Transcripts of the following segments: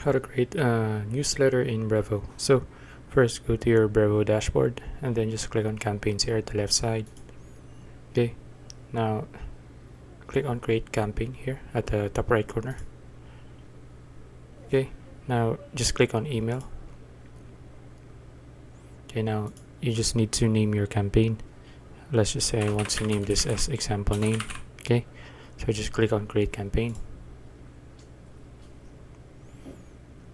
How to create a newsletter in BREVO. So first go to your BREVO dashboard and then just click on campaigns here at the left side. Okay, now click on create campaign here at the top right corner. Okay, now just click on email. Okay, now you just need to name your campaign. Let's just say I want to name this as example name. Okay, so just click on create campaign.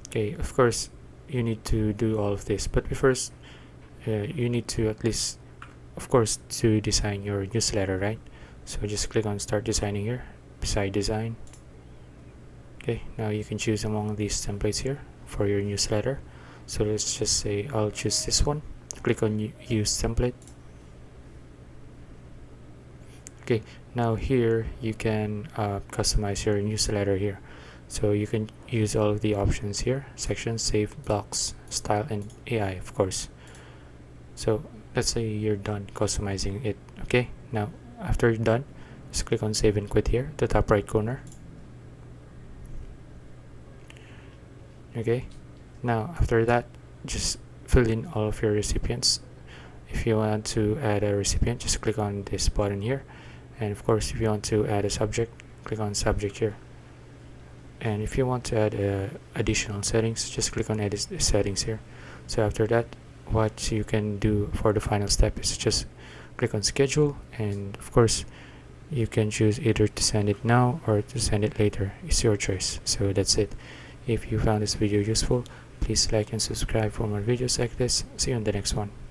Okay, of course you need to do all of this, but first you need to at least, of course, to design your newsletter, right? So just click on start designing here beside design. Okay, now you can choose among these templates here for your newsletter. So let's just say I'll choose this one. Click on use template. Okay, now here you can customize your newsletter here. So you can use all of the options here: sections, save, blocks, style, and AI, of course. So let's say you're done customizing it. Okay, now after you're done, just click on save and quit here, the top right corner. Okay, now after that, just fill in all of your recipients. If you want to add a recipient, just click on this button here, and of course if you want to add a subject, click on subject here. And if you want to add additional settings, just click on edit settings here. So after that, what you can do for the final step is just click on schedule, and of course you can choose either to send it now or to send it later. It's your choice. So that's it. If you found this video useful, please like and subscribe for more videos like this. See you on the next one.